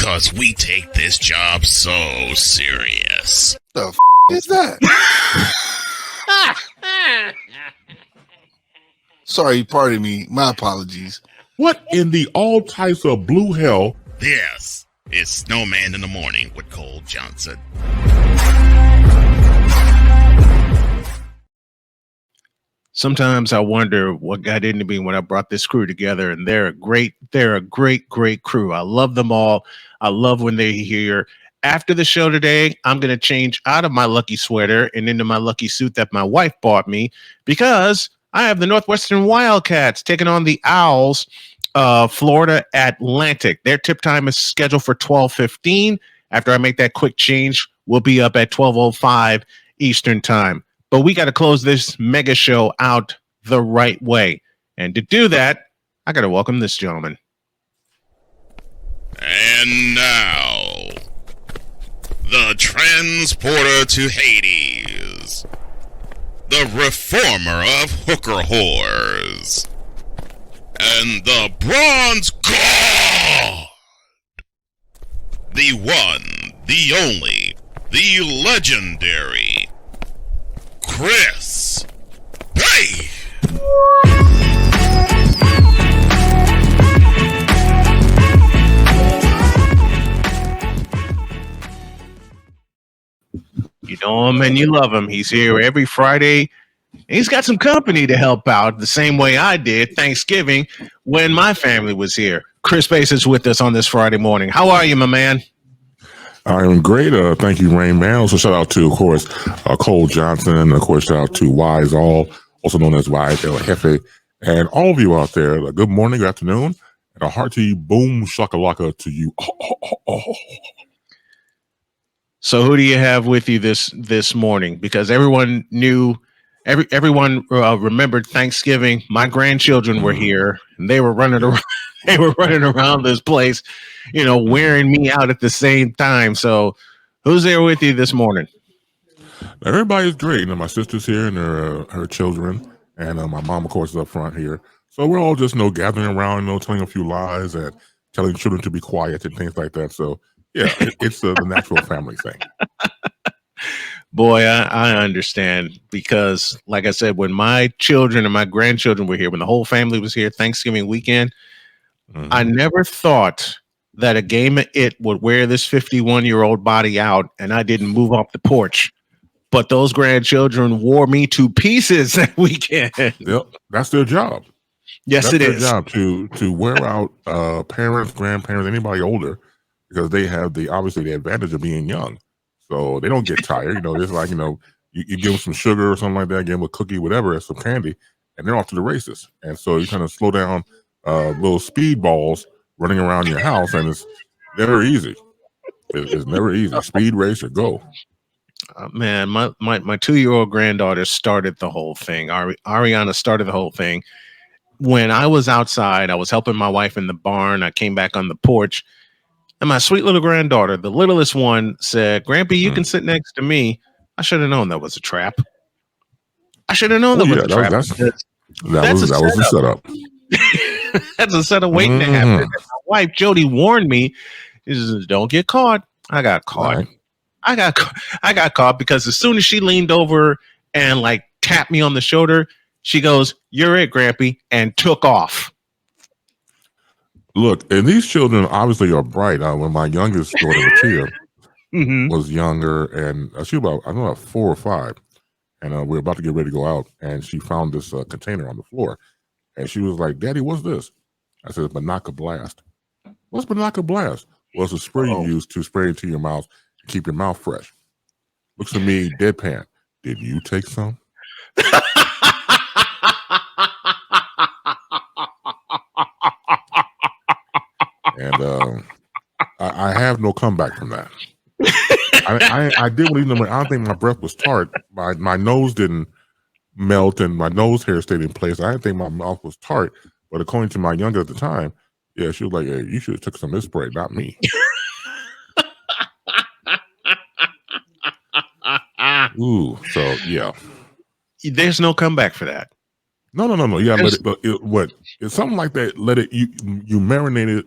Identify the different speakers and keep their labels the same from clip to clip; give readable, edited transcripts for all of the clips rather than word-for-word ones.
Speaker 1: because we take this job so serious.
Speaker 2: The is that? Sorry, pardon me. My apologies.
Speaker 3: What in the all types of blue hell?
Speaker 1: This is Snowman in the Morning with Cole Johnson.
Speaker 4: Sometimes I wonder what got into me when I brought this crew together, and they're a great crew. I love them all. I love when they're here. After the show today, I'm going to change out of my lucky sweater and into my lucky suit that my wife bought me, because I have the Northwestern Wildcats taking on the Owls, Florida Atlantic. Their tip time is scheduled for 12:15. After I make that quick change, we'll be up at 12:05 Eastern time. But we got to close this mega show out the right way. And to do that, I got to welcome this gentleman.
Speaker 1: And now, the transporter to Hades, the reformer of hooker whores, and the bronze god, the one, the only, the legendary Chris Bay.
Speaker 4: You know him and you love him. He's here every Friday. He's got some company to help out the same way I did Thanksgiving when my family was here. Chris Bass is with us on this Friday morning. How are you, my man?
Speaker 3: I'm great. Thank you, Rain Man. Also, shout out to, of course, Cole Johnson. And, of course, shout out to Wise All, also known as Wise El Jefe. And all of you out there, good morning, good afternoon, and a hearty BoomSHOCKalakah to you.
Speaker 4: So who do you have with you this morning? Because everyone knew, everyone remembered Thanksgiving. My grandchildren were here, and they were running around. They were running around this place, wearing me out at the same time. So who's there with you this morning?
Speaker 3: Everybody's great. My sister's here and her children, and my mom, of course, is up front here. So we're all just gathering around, telling a few lies and telling children to be quiet and things like that. So yeah, it's the natural family thing.
Speaker 4: Boy, I understand, because like I said, when my children and my grandchildren were here, when the whole family was here Thanksgiving weekend, I never thought that a game of It would wear this 51-year-old body out and I didn't move off the porch. But those grandchildren wore me to pieces that weekend.
Speaker 3: Yep, that's their job.
Speaker 4: Yes,
Speaker 3: that's
Speaker 4: it
Speaker 3: their
Speaker 4: is.
Speaker 3: Job to wear out parents, grandparents, anybody older, because they have obviously the advantage of being young. So they don't get tired. It's like, you give them some sugar or something like that, give them a cookie, whatever, some candy, and they're off to the races. And so you kind of slow down little speed balls running around your house, and it's never easy. It's never easy. Speed racer, go.
Speaker 4: Man, my 2-year-old granddaughter started the whole thing. Ariana started the whole thing. When I was outside, I was helping my wife in the barn. I came back on the porch, and my sweet little granddaughter, the littlest one, said, "Grandpa, you can sit next to me." I should have known that was a trap. I should have known that was a trap.
Speaker 3: That was the setup.
Speaker 4: That's a setup waiting to happen. And my wife, Jody, warned me. She says, "Don't get caught." I got caught. Right. I got caught because as soon as she leaned over and tapped me on the shoulder, she goes, "You're it, Grampy," and took off.
Speaker 3: Look, and these children obviously are bright. When my youngest daughter, Latia, was younger, and she was about 4 or 5, and we were about to get ready to go out, and she found this container on the floor, and she was like, "Daddy, what's this?" I said, "Banaka Blast." "What's Banaka Blast?" "Well, it's a spray you use to spray into your mouth to keep your mouth fresh." Looks at me deadpan. "Did you take some?" And I have no comeback from that. I did believe them. I don't think my breath was tart. My nose didn't melt and my nose hair stayed in place. I didn't think my mouth was tart. But according to my younger at the time, yeah, she was like, "Hey, you should have took some of this spray, not me." Ooh, so yeah.
Speaker 4: There's no comeback for that.
Speaker 3: No. You gotta let it. But it's something like that. Let it. You marinate it.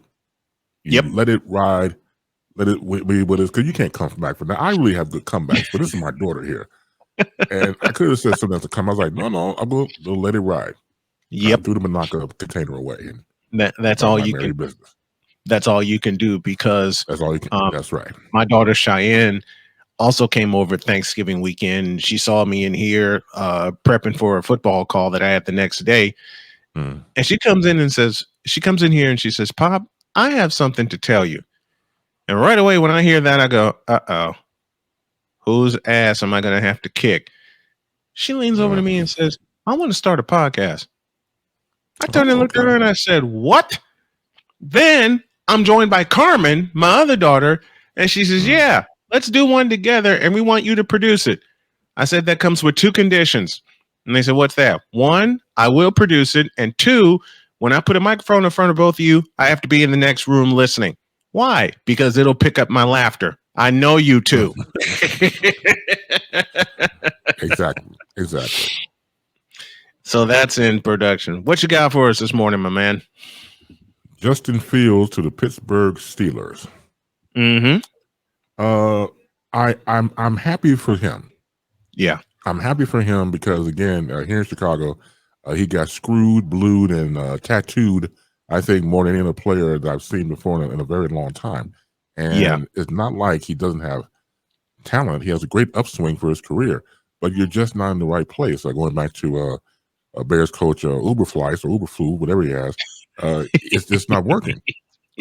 Speaker 3: You let it ride. let it be what it is, because you can't come back from that. I really have good comebacks, but this is my daughter here. And I could have said something else to come. I was like, no, I'm going to let it ride.
Speaker 4: Yep.
Speaker 3: Threw the Monaco container away. And
Speaker 4: that's all you can.
Speaker 3: Business.
Speaker 4: That's all you can do, because
Speaker 3: that's all you can. That's right.
Speaker 4: My daughter Cheyenne also came over Thanksgiving weekend. She saw me in here prepping for a football call that I had the next day. And she comes in here and she says, Pop, I have something to tell you. And right away, when I hear that, I go, uh-oh, whose ass am I going to have to kick? She leans over to me and says, I want to start a podcast. I turned and looked at her and I said, what? Then I'm joined by Carmen, my other daughter, and she says, yeah, let's do one together, and we want you to produce it. I said, that comes with 2 conditions. And they said, what's that? 1, I will produce it. And 2, when I put a microphone in front of both of you, I have to be in the next room listening. Why? Because it'll pick up my laughter. I know you too.
Speaker 3: Exactly.
Speaker 4: So that's in production. What you got for us this morning, my man?
Speaker 3: Justin Fields to the Pittsburgh Steelers. I'm happy for him.
Speaker 4: Yeah.
Speaker 3: I'm happy for him because, again, here in Chicago, he got screwed, blued, and tattooed, I think, more than any other player that I've seen before in a very long time. And it's not like he doesn't have talent. He has a great upswing for his career, but you're just not in the right place. Going back to Bears coach Uberflies or Uberflu, whatever he has, it's just not working.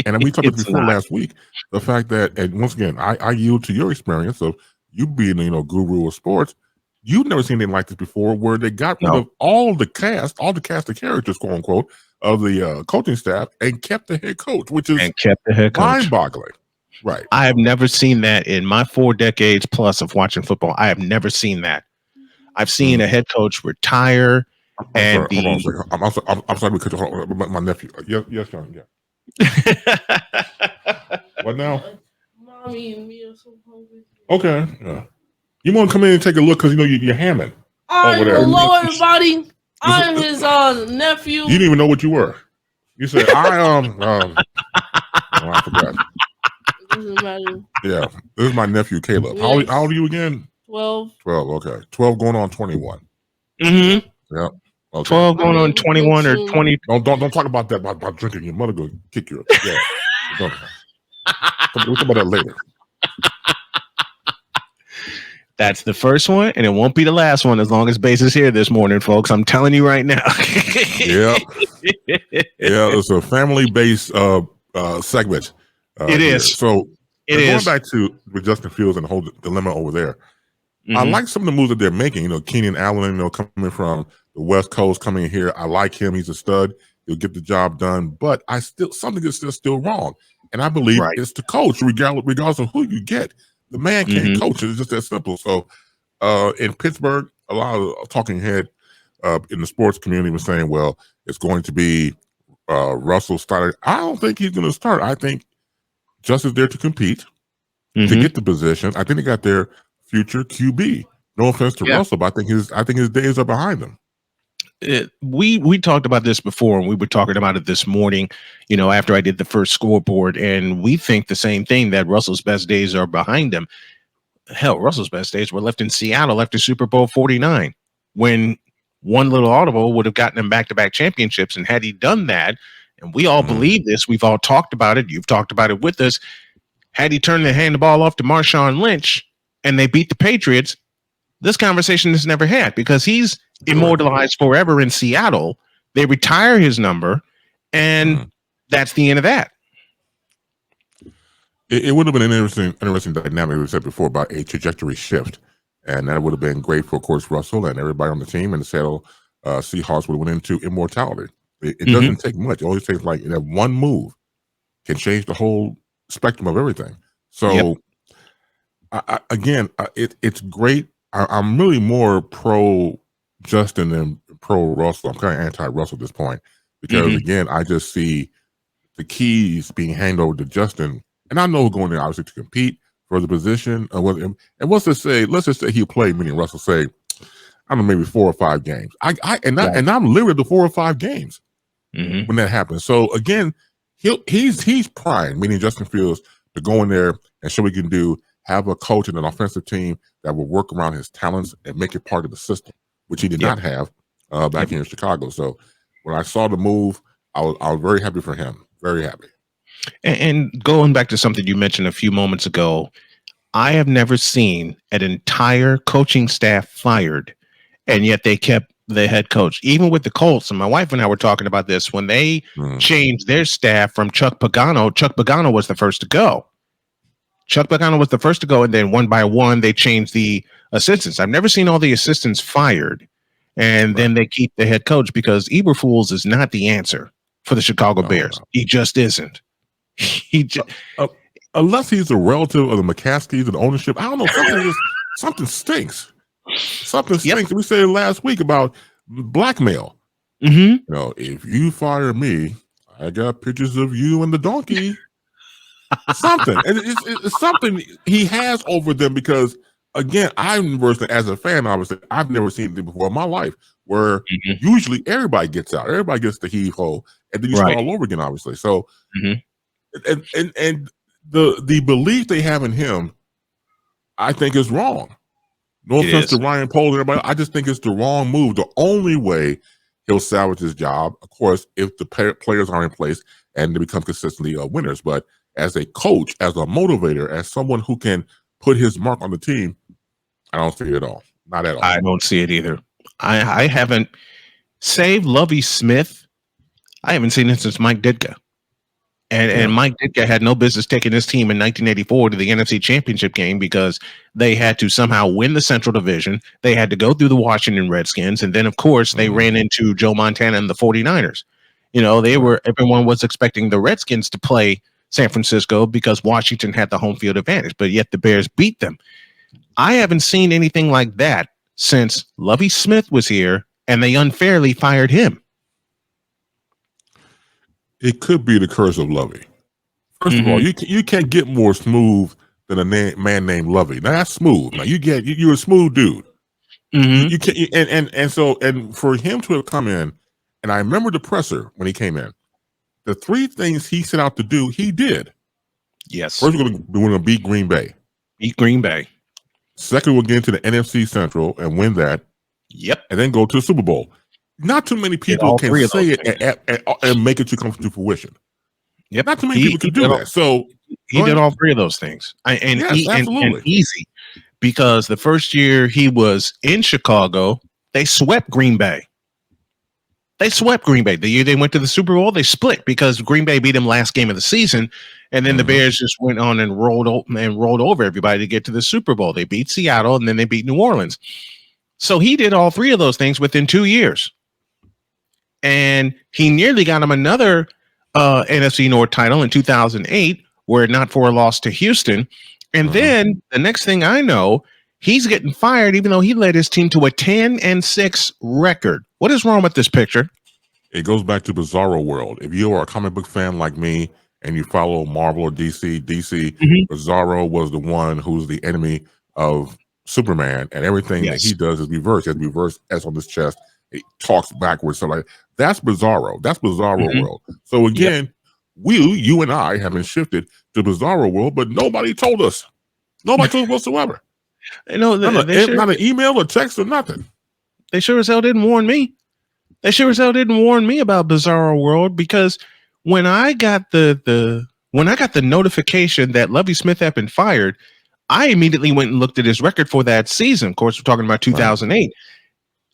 Speaker 3: And we talked about before last week, the fact that, and once again, I yield to your experience of you being, guru of sports. You've never seen anything like this before, where they got rid of all the cast of characters, quote unquote, of the coaching staff and kept the head coach, which is mind-boggling. Right.
Speaker 4: I have never seen that in my 4 decades plus of watching football. I have never seen that. I've seen a head coach retire. I'm sorry because my nephew. Yes, John. Yeah. What now?
Speaker 5: Mommy and me are so hungry.
Speaker 3: Okay. Yeah. You want to come in and take a look because you're hamming.
Speaker 5: Hello, everybody. I'm his nephew.
Speaker 3: You didn't even know what you were. You said I forgot.
Speaker 5: It doesn't matter.
Speaker 3: Yeah, this is my nephew Caleb. Yes. How old are you again?
Speaker 5: 12.
Speaker 3: 12. Okay, 12 going on 21.
Speaker 4: Mm-hmm.
Speaker 3: Yep. Okay.
Speaker 4: 12 going on 21 or 20.
Speaker 3: Don't talk about that about drinking. Your mother will kick you. Yeah. We'll talk about that later.
Speaker 4: That's the first one, and it won't be the last one as long as Bass is here this morning, folks. I'm telling you right now.
Speaker 3: Yeah, it's a family-based segment.
Speaker 4: It is.
Speaker 3: So going back to with Justin Fields and the whole dilemma over there, I like some of the moves that they're making. Keenan Allen, coming from the West Coast, coming in here. I like him. He's a stud. He'll get the job done. But something is still wrong, and I believe it's the coach, regardless of who you get. The man can't coach. It's just that simple. So in Pittsburgh, a lot of talking head in the sports community was saying, well, it's going to be Russell starting. I don't think he's going to start. I think Justin's there to compete, to get the position. I think they got their future QB. No offense to Russell, but I think his days are behind him.
Speaker 4: We talked about this before, and we were talking about it this morning, after I did the first scoreboard, and we think the same thing, that Russell's best days are behind him. Hell, Russell's best days were left in Seattle after Super Bowl 49, when one little audible would have gotten him back-to-back championships. And had he done that, and we all believe this, we've all talked about it, you've talked about it with us, had he turned the ball off to Marshawn Lynch and they beat the Patriots, this conversation is never had, because he's immortalized forever in Seattle. They retire his number, and that's the end of that.
Speaker 3: It would have been an interesting dynamic, we said before, about a trajectory shift. And that would have been great for, of course, Russell and everybody on the team. And the Seattle Seahawks would have went into immortality. It doesn't take much. It only takes that one move can change the whole spectrum of everything. So, it's great. I'm really more pro Justin than pro Russell. I'm kind of anti-Russell at this point because, again, I just see the keys being handed over to Justin. And I know we're going there, obviously, to compete for the position. And let's just say he'll play, meaning Russell say, I don't know, maybe 4 or 5 games. I'm literally the 4 or 5 games when that happens. So, again, he's primed, meaning Justin Fields, to go in there and show what he can do, have a coach and an offensive team that will work around his talents and make it part of the system, which he did not have back here in Chicago. So when I saw the move, I was very happy for him. Very happy.
Speaker 4: And going back to something you mentioned a few moments ago, I have never seen an entire coaching staff fired, and yet they kept the head coach. Even with the Colts, and my wife and I were talking about this, when they changed their staff from Chuck Pagano was the first to go. Chuck Pagano was the first to go, and then one by one, they changed the assistants. I've never seen all the assistants fired, and then they keep the head coach, because Eberflus is not the answer for the Chicago Bears. No. He just isn't. He just...
Speaker 3: Unless he's a relative of the McCaskies and ownership, I don't know. Something stinks. Something stinks. We said last week about blackmail. You know, if you fire me, I got pictures of you and the donkey. Something, and it's something he has over them, because again, as a fan, obviously, I've never seen it before in my life where usually everybody gets out, everybody gets the heave ho, and then you start all over again, obviously. So, and the belief they have in him, I think, is wrong. No offense to Ryan Poles and everybody, I just think it's the wrong move. The only way he'll salvage his job, of course, if the players are in place and they become consistently winners. But as a coach, as a motivator, as someone who can put his mark on the team, I don't see it at all. Not at all.
Speaker 4: I don't see it either. I haven't, save Lovie Smith, I haven't seen it since Mike Ditka. And Mike Ditka had no business taking his team in 1984 to the NFC Championship game, because they had to somehow win the Central Division. They had to go through the Washington Redskins. And then, of course, they ran into Joe Montana and the 49ers. You know, everyone was expecting the Redskins to play San Francisco because Washington had the home field advantage, but yet the Bears beat them. I haven't seen anything like that since Lovie Smith was here and they unfairly fired him.
Speaker 3: It could be the curse of Lovie. First of all, you can't get more smooth than a man named Lovie. Now that's smooth. Now you're a smooth dude. You can't, and for him to have come in, and I remember the presser when he came in. The three things he set out to do, he did.
Speaker 4: Yes.
Speaker 3: First, we're going to beat Green Bay.
Speaker 4: Beat Green Bay.
Speaker 3: Second, we'll get into the NFC Central and win that.
Speaker 4: Yep.
Speaker 3: And then go to the Super Bowl. Not too many people can say it and make it to come to fruition.
Speaker 4: Yep.
Speaker 3: Not too many people can do that. So
Speaker 4: he did all three of those things. And easy. Because the first year he was in Chicago, they swept Green Bay. The year they went to the Super Bowl, they split because Green Bay beat them last game of the season, and then the Bears just went on and rolled over everybody to get to the Super Bowl. They beat Seattle, and then they beat New Orleans. So he did all three of those things within 2 years, and he nearly got him another NFC North title in 2008, were it not for a loss to Houston. And then the next thing I know, he's getting fired, even though he led his team to a 10-6 record. What is wrong with this picture?
Speaker 3: It goes back to Bizarro World. If you are a comic book fan like me and you follow Marvel or DC, Bizarro was the one who's the enemy of Superman, and everything that he does is reversed. He has reverse S on his chest. He talks backwards. So like that's Bizarro. That's Bizarro World. So again, you and I have been shifted to Bizarro World, but nobody told us. Nobody told us whatsoever.
Speaker 4: Not
Speaker 3: an email or text or nothing.
Speaker 4: They sure as hell didn't warn me. They sure as hell didn't warn me about Bizarro World, because when I got the notification that Lovie Smith had been fired, I immediately went and looked at his record for that season. Of course, we're talking about 2008. Right.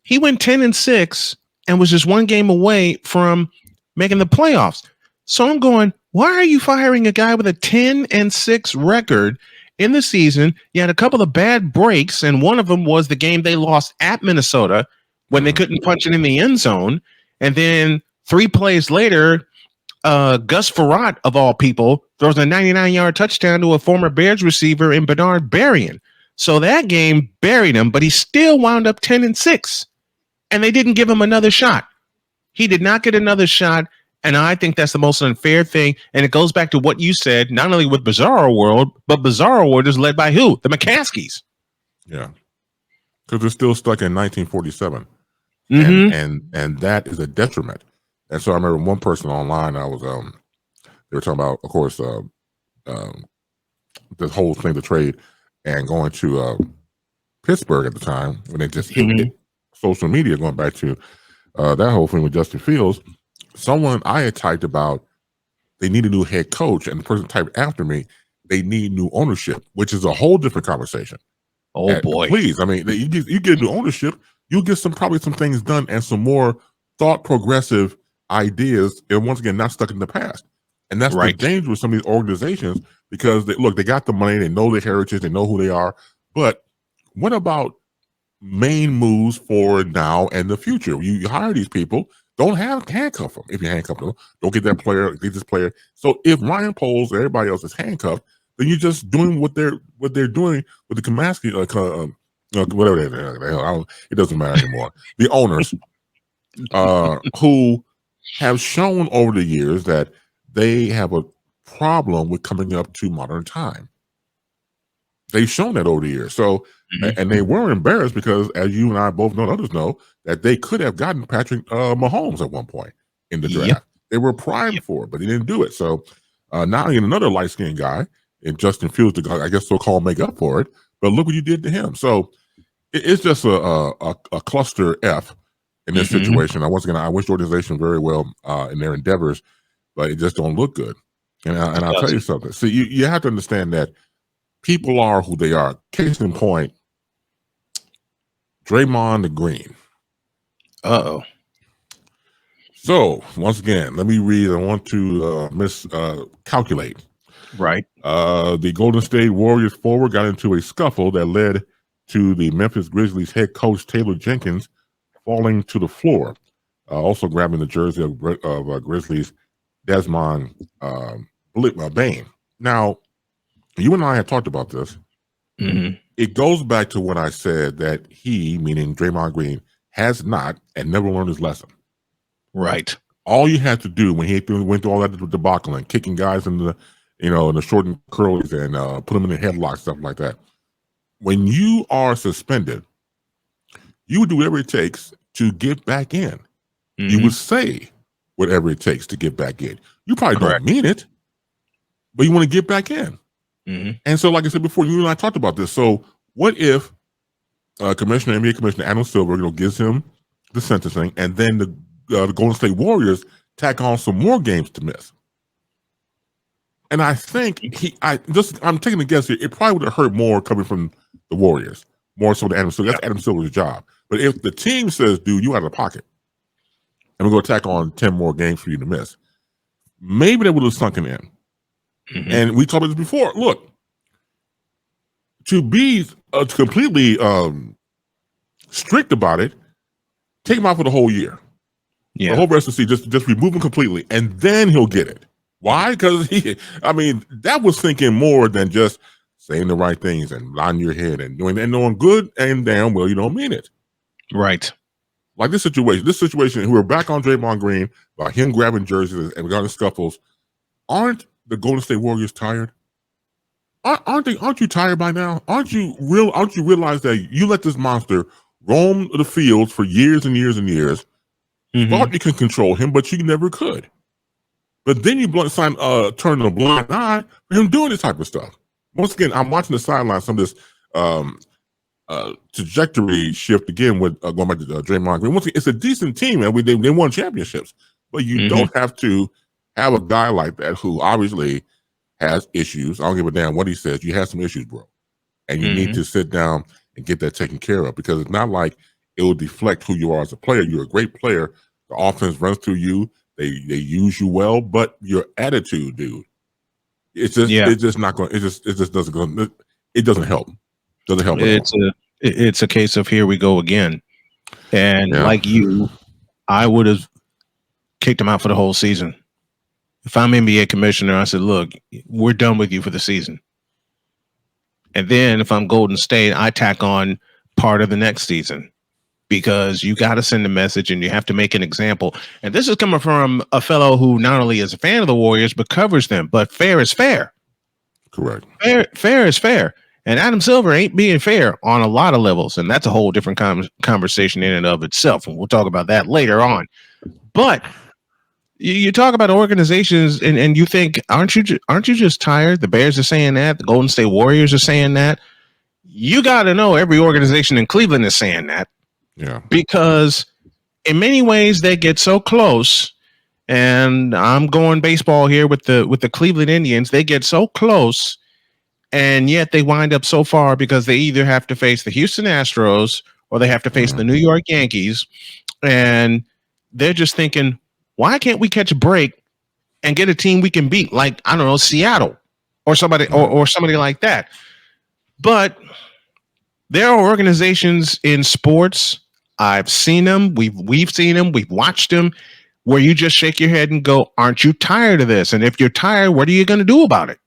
Speaker 4: He went 10-6 and was just one game away from making the playoffs. So I'm going, why are you firing a guy with a 10-6 record in the season? You had a couple of bad breaks, and one of them was the game they lost at Minnesota when they couldn't punch it in the end zone. And then 3 plays later, Gus Frerotte, of all people, throws a 99-yard touchdown to a former Bears receiver in Bernard Berrien. So that game buried him, but he still wound up 10-6, and they didn't give him another shot. He did not get another shot. And I think that's the most unfair thing. And it goes back to what you said, not only with Bizarro World, but Bizarro World is led by who? The McCaskies. Yeah.
Speaker 3: Because they're still stuck in 1947. And that is a detriment. And so I remember one person online, they were talking about, of course, the whole thing, the trade, and going to Pittsburgh at the time when they just hit social media, going back to that whole thing with Justin Fields. Someone I had typed about they need a new head coach, and the person typed after me, they need new ownership, which is a whole different conversation.
Speaker 4: Oh boy!
Speaker 3: Please, I mean, you get new ownership, you'll get probably some things done and some more thought progressive ideas, and once again, not stuck in the past. And that's the danger with some of these organizations, because they got the money, they know their heritage, they know who they are. But what about main moves for now and the future? You hire these people, don't handcuff them. If you handcuff them, don't get that player, get this player. So if Ryan Poles or everybody else is handcuffed, then you're just doing what they're doing with the Kamaski, whatever the hell. It doesn't matter anymore. The owners, who have shown over the years that they have a problem with coming up to modern time. They've shown that over the years. So, and they were embarrassed because, as you and I both know, and others know, that they could have gotten Patrick Mahomes at one point in the draft. They were primed for it, but they didn't do it. So now you get another light-skinned guy in Justin Fields to, I guess, so-called make up for it. But look what you did to him. So it's just a cluster F in this situation. Once again, I wish the organization very well in their endeavors, but it just don't look good. And I'll tell you something. See, you have to understand that people are who they are. Case in point, Draymond Green.
Speaker 4: Uh-oh.
Speaker 3: So, once again, let me read. I want to miscalculate.
Speaker 4: Right.
Speaker 3: The Golden State Warriors forward got into a scuffle that led to the Memphis Grizzlies head coach Taylor Jenkins falling to the floor, also grabbing the jersey of Grizzlies Desmond Bane. Now, you and I had talked about this. It goes back to when I said that he, meaning Draymond Green, has not and never learned his lesson.
Speaker 4: Right.
Speaker 3: All you had to do when he went through all that debacle and kicking guys in the, in the short and curlies and put them in the headlock, stuff like that. When you are suspended, you would do whatever it takes to get back in. You would say whatever it takes to get back in. You probably don't mean it, but you want to get back in. And so, like I said before, you and I talked about this. So, what if NBA Commissioner Adam Silver, gives him the sentencing, and then the Golden State Warriors tack on some more games to miss? And I think I'm taking a guess here. It probably would have hurt more coming from the Warriors, more so than Adam Silver. That's Adam Silver's job. But if the team says, "Dude, you out of pocket, and we're going to tack on 10 more games for you to miss," maybe they would have sunken in. And we talked about this before. Look, to be completely strict about it, take him out for the whole year. The whole rest of the season, just remove him completely, and then he'll get it. Why? Because that was thinking more than just saying the right things and nodding your head and knowing good and damn well you don't mean it. Right. Like this situation, we're back on Draymond Green by him grabbing jerseys and regarding scuffles. Aren't the Golden State Warriors tired? Aren't you tired by now? Aren't you realize that you let this monster roam the fields for years and years and years? Thought you can control him, but you never could. But then you turn a blind eye for him doing this type of stuff. Once again, I'm watching the sidelines, some of this trajectory shift again with going back to Draymond Green. Once again, it's a decent team, and they won championships. But you don't have to have a guy like that who obviously has issues. I don't give a damn what he says. You have some issues, bro. And you need to sit down and get that taken care of, because it's not like it will deflect who you are as a player. You're a great player. The offense runs through you. They use you well, but your attitude, dude, it's just not going. It just doesn't go. It doesn't help. Doesn't help.
Speaker 4: It's a case of here we go again. And like you, I would have kicked him out for the whole season. If I'm NBA commissioner, I said, look, we're done with you for the season. And then if I'm Golden State, I tack on part of the next season, because you got to send a message and you have to make an example. And this is coming from a fellow who not only is a fan of the Warriors, but covers them. But fair is fair.
Speaker 3: Correct.
Speaker 4: Fair is fair. And Adam Silver ain't being fair on a lot of levels. And that's a whole different conversation in and of itself. And we'll talk about that later on. But You talk about organizations, and you think, aren't you just tired? The Bears are saying that. The Golden State Warriors are saying that. You got to know every organization in Cleveland is saying that.
Speaker 3: Yeah.
Speaker 4: Because in many ways they get so close, and I'm going baseball here with the Cleveland Indians. They get so close, and yet they wind up so far because they either have to face the Houston Astros or they have to face the New York Yankees, and they're just thinking, why can't we catch a break and get a team we can beat, like, I don't know, Seattle or somebody or somebody like that. But there are organizations in sports, I've seen them, we've seen them, we've watched them, where you just shake your head and go, aren't you tired of this? And if you're tired, what are you going to do about it?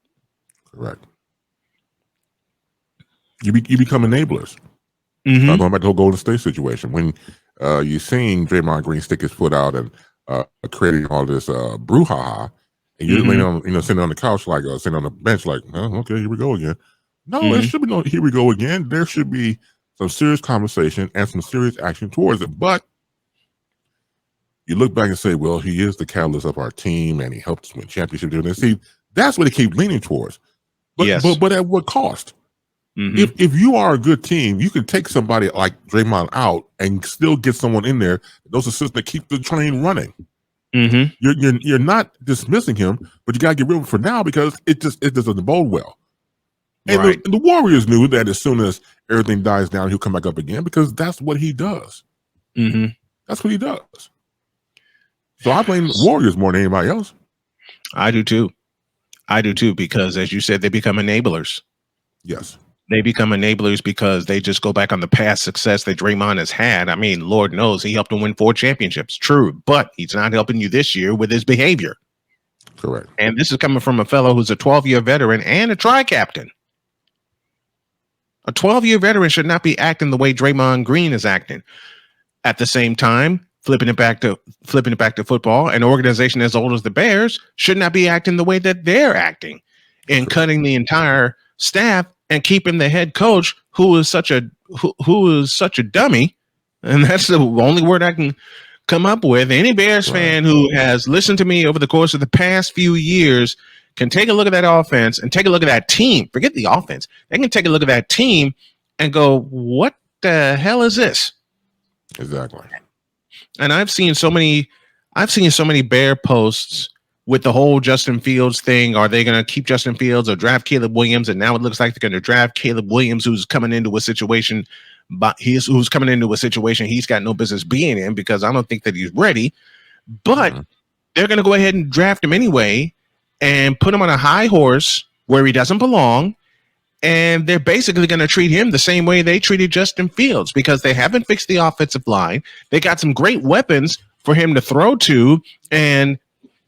Speaker 3: Correct. You become enablers.
Speaker 4: Mm-hmm.
Speaker 3: Going back to the whole Golden State situation, when you're seeing Draymond Green stick his foot out and creating all this brouhaha, and you're laying on, sitting on the couch, like sitting on the bench, like, oh, okay, here we go again. No, there should be no here we go again. There should be some serious conversation and some serious action towards it. But you look back and say, well, he is the catalyst of our team, and he helped us win championships. And see, that's what they keep leaning towards. But but at what cost? If you are a good team, you can take somebody like Draymond out and still get someone in there, those assistants that keep the train running. You're not dismissing him, but you gotta get rid of him for now because it doesn't bode well. And the Warriors knew that as soon as everything dies down, he'll come back up again because that's what he does. That's what he does. So I blame the Warriors more than anybody else.
Speaker 4: I do too, because as you said, they become enablers.
Speaker 3: Yes.
Speaker 4: They become enablers because they just go back on the past success that Draymond has had. I mean, Lord knows he helped him win 4 championships. True, but he's not helping you this year with his behavior.
Speaker 3: Correct.
Speaker 4: And this is coming from a fellow who's a 12-year veteran and a tri-captain. A 12-year veteran should not be acting the way Draymond Green is acting. At the same time, flipping it back to football, an organization as old as the Bears should not be acting the way that they're acting, and cutting the entire staff and keeping the head coach who is such a dummy, and that's the only word I can come up with. Any Bears fan who has listened to me over the course of the past few years can take a look at that offense and take a look at that team. Forget the offense. They can take a look at that team and go, what the hell is this?
Speaker 3: Exactly.
Speaker 4: And I've seen so many Bear posts with the whole Justin Fields thing. Are they going to keep Justin Fields or draft Caleb Williams? And now it looks like they're going to draft Caleb Williams, who's coming into a situation, he's got no business being in, because I don't think that he's ready. But they're going to go ahead and draft him anyway and put him on a high horse where he doesn't belong. And they're basically going to treat him the same way they treated Justin Fields, because they haven't fixed the offensive line. They got some great weapons for him to throw to, and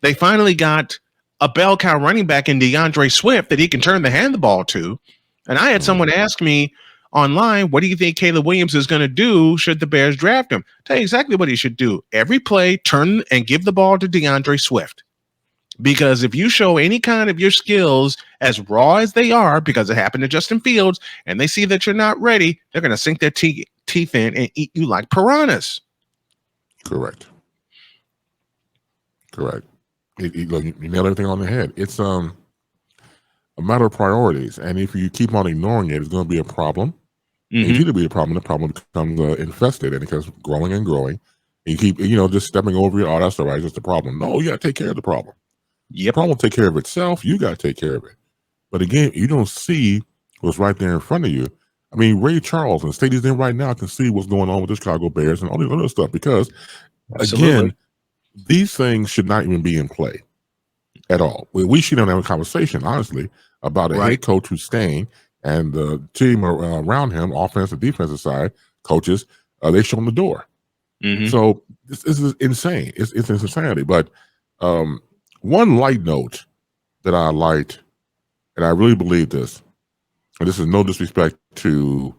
Speaker 4: they finally got a bell cow running back in DeAndre Swift that he can turn the ball to. And I had someone ask me online, what do you think Caleb Williams is going to do should the Bears draft him? Tell you exactly what he should do. Every play, turn and give the ball to DeAndre Swift. Because if you show any kind of your skills as raw as they are, because it happened to Justin Fields, and they see that you're not ready, they're going to sink their teeth in and eat you like piranhas.
Speaker 3: Correct. You nailed everything on the head. It's a matter of priorities, and if you keep on ignoring it, it's going to be a problem. It's going to be a problem. The problem becomes infested, and it keeps growing and growing. And you keep, just stepping over it. Oh, that's all right. It's just a problem. No, you got to take care of the problem. The problem will take care of itself. You got to take care of it. But again, you don't see what's right there in front of you. I mean, Ray Charles and the state he's in right now can see what's going on with the Chicago Bears and all this other stuff, because, again, these things should not even be in play at all. We should have a conversation, honestly, about a head coach who's staying, and the team around him, offensive, defensive side, coaches, they show him the door. So this is insane. It's insanity. But one light note that I liked, and I really believe this, and this is no disrespect to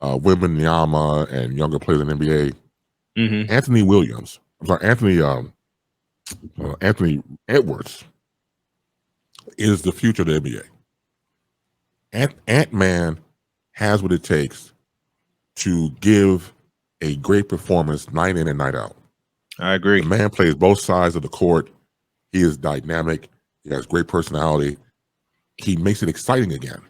Speaker 3: women, Yama, and younger players in the NBA, Anthony Edwards is the future of the NBA. Ant-Man has what it takes to give a great performance night in and night out.
Speaker 4: I agree.
Speaker 3: The man plays both sides of the court. He is dynamic. He has great personality. He makes it exciting again.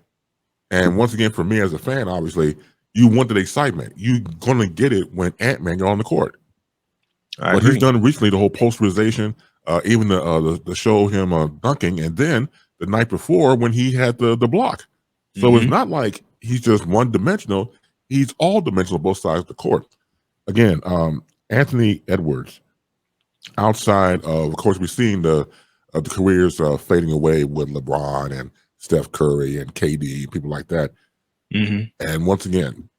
Speaker 3: And once again, for me as a fan, obviously, you want that excitement. You're going to get it when Ant-Man got on the court. What he's done recently, the whole posterization, even the show of him dunking, and then the night before when he had the block. So it's not like he's just one-dimensional. He's all-dimensional, both sides of the court. Again, Anthony Edwards, outside of course, we've seen the careers fading away with LeBron and Steph Curry and KD, people like that. And once again,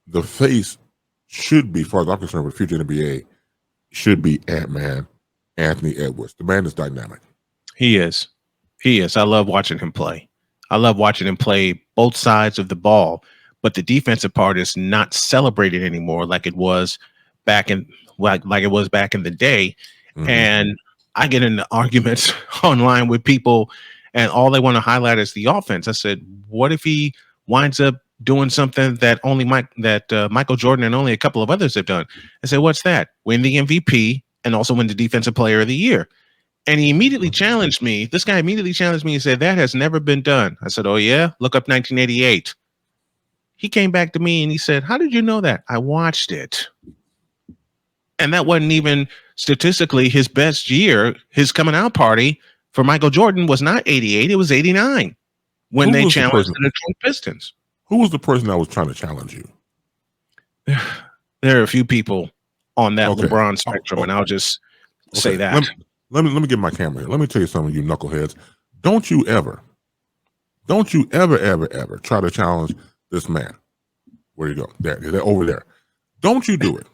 Speaker 3: the face should be, as far as I'm concerned, with future NBA, should be Ant-Man, Anthony Edwards. The man is dynamic.
Speaker 4: He is. I love watching him play. I love watching him play both sides of the ball, but the defensive part is not celebrated anymore like it was back in the day. And I get into arguments online with people, and all they want to highlight is the offense. I said, what if he winds up doing something that only Michael Jordan and only a couple of others have done? I said, what's that? Win the MVP and also win the Defensive Player of the Year. And he immediately challenged me. This guy immediately challenged me and said, that has never been done. I said, oh, yeah? Look up 1988. He came back to me and he said, how did you know that? I watched it. And that wasn't even statistically his best year. His coming out party for Michael Jordan was not 88. It was 89 when they challenged the Detroit Pistons.
Speaker 3: Who was the person that was trying to challenge you?
Speaker 4: There are a few people on that LeBron spectrum, and I'll just say that.
Speaker 3: Let me get my camera here. Let me tell you something, you knuckleheads. Don't you ever try to challenge this man. Where you go? There, over there. Don't you do it.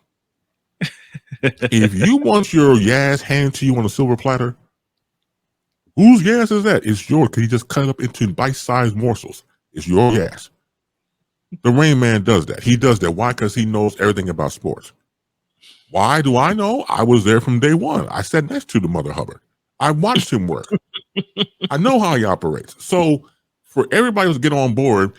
Speaker 3: If you want your gas handed to you on a silver platter, whose gas is that? It's yours, because he just cut it up into bite-sized morsels. It's your gas. The Rain Man does that. He does that. Why? Because he knows everything about sports. Why do I know? I was there from day one. I sat next to the Mother Hubbard. I watched him work. I know how he operates. So for everybody to get on board,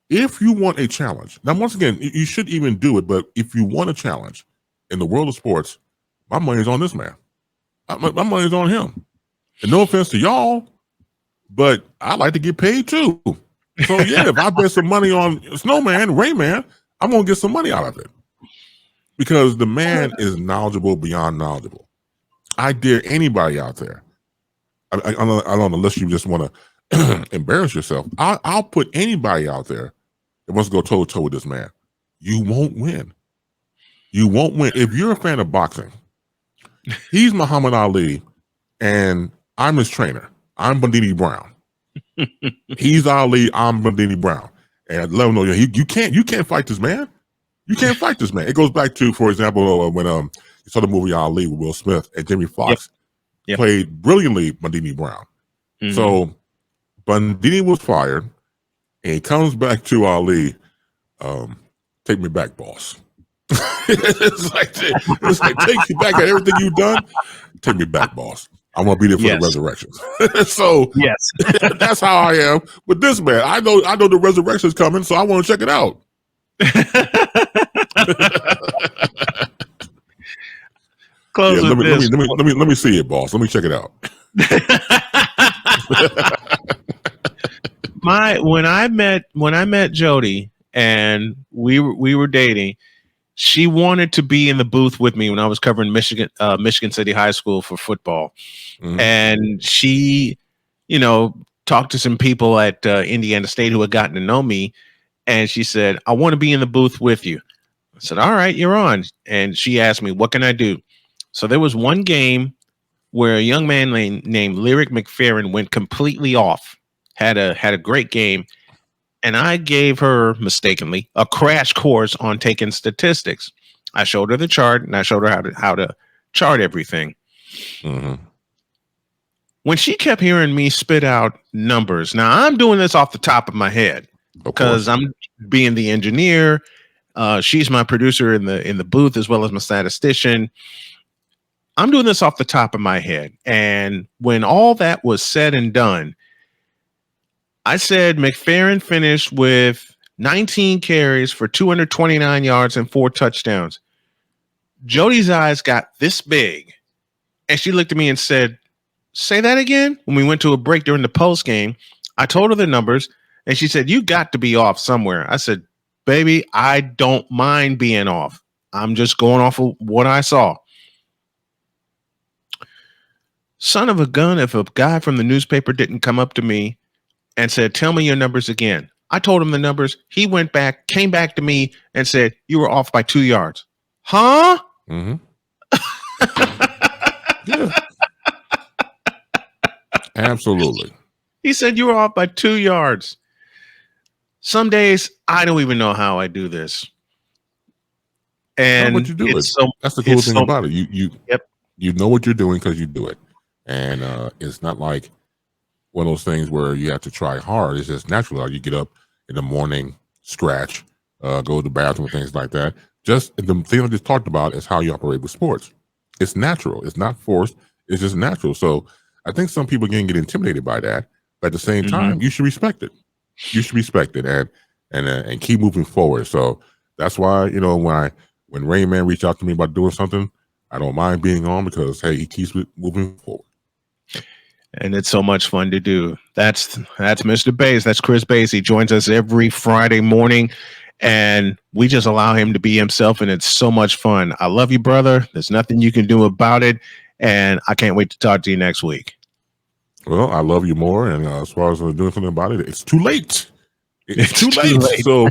Speaker 3: if you want a challenge, now once again, you should even do it, but if you want a challenge in the world of sports, my money's on this man. My money's on him. And no offense to y'all, but I like to get paid too. So yeah, if I bet some money on Snowman, Rayman, I'm gonna get some money out of it. Because the man is knowledgeable beyond knowledgeable. I dare anybody out there. I don't know, unless you just want to embarrass yourself. I'll put anybody out there that wants to go toe to toe with this man. You won't win. You won't win. If you're a fan of boxing, he's Muhammad Ali, and I'm his trainer. I'm Bandini Brown. He's Ali. I'm Bandini Brown. And let him know you can't fight this man. You can't fight this man. It goes back to, for example, when you saw the movie Ali with Will Smith, and Jamie Foxx played brilliantly Bandini Brown. So Bandini was fired, and he comes back to Ali. Take me back, boss. it's like take you back at everything you've done. Take me back, boss. I'm gonna be there for the resurrection. So that's how I am with this man. I know the resurrection's coming, so I want to check it out. Let me see it, boss. Let me check it out.
Speaker 4: When I met Jody and we were dating, she wanted to be in the booth with me when I was covering Michigan City High School for football. And she, talked to some people at Indiana State who had gotten to know me. And she said, I want to be in the booth with you. I said, all right, you're on. And she asked me, what can I do? So there was one game where a young man named Lyric McFerrin went completely off, had a great game. And I gave her, mistakenly, a crash course on taking statistics. I showed her the chart, and I showed her how to chart everything. When she kept hearing me spit out numbers, now I'm doing this off the top of my head because I'm being the engineer. She's my producer in the booth as well as my statistician. I'm doing this off the top of my head. And when all that was said and done, I said McFerrin finished with 19 carries for 229 yards and 4 touchdowns. Jody's eyes got this big, and she looked at me and said, say that again? When we went to a break during the post game, I told her the numbers and she said, you got to be off somewhere. I said, baby, I don't mind being off. I'm just going off of what I saw. Son of a gun, if a guy from the newspaper didn't come up to me and said, tell me your numbers again. I told him the numbers. He went back, came back to me and said, you were off by 2 yards. Huh?
Speaker 3: Mm-hmm. Yeah. Absolutely.
Speaker 4: He said you were off by 2 yards. Some days I don't even know how I do this. And
Speaker 3: but you do it. That's the cool thing about it. You know what you're doing because you do it. And it's not like one of those things where you have to try hard. It's just natural. You get up in the morning, scratch, go to the bathroom, things like that. Just the thing I just talked about is how you operate with sports. It's natural. It's not forced. It's just natural. So I think some people can get intimidated by that. But at the same time, you should respect it. You should respect it and keep moving forward. So that's why, you know, when Rain Man reached out to me about doing something, I don't mind being on because, hey, he keeps moving forward.
Speaker 4: And it's so much fun to do. That's Mr. Bass. That's Chris Bass. He joins us every Friday morning, and we just allow him to be himself, and it's so much fun. I love you, brother. There's nothing you can do about it, and I can't wait to talk to you next week.
Speaker 3: Well, I love you more, and as far as doing something about it, it's too late. It's too late. So,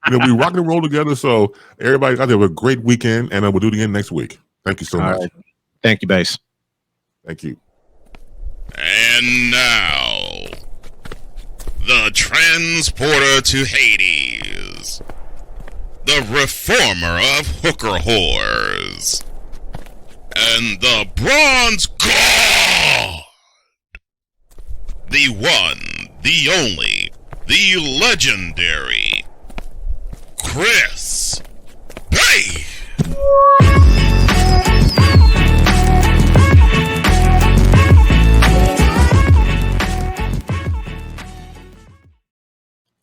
Speaker 3: you know, we rock and roll together. So, everybody out there have a great weekend, and we'll do it again next week. Thank you so much.
Speaker 4: Right. Thank you, Bass.
Speaker 3: Thank you.
Speaker 1: And now, the transporter to Hades, the reformer of hooker whores, and the bronze god, the one, the only, the legendary Chris Bay.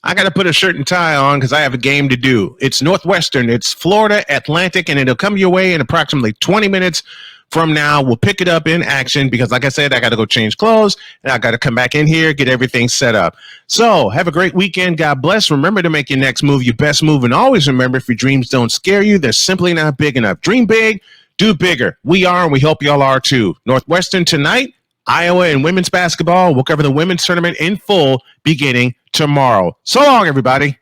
Speaker 4: I got to put a shirt and tie on because I have a game to do. It's Northwestern, it's Florida Atlantic, and it'll come your way in approximately 20 minutes from now. We'll pick it up in action because, like I said, I got to go change clothes, and I got to come back in here, get everything set up. So have a great weekend. God bless. Remember to make your next move your best move, and always remember, if your dreams don't scare you, they're simply not big enough. Dream big, do bigger. We are, and we hope y'all are too. Northwestern tonight, Iowa and women's basketball. We'll cover the women's tournament in full beginning tomorrow. So long, everybody.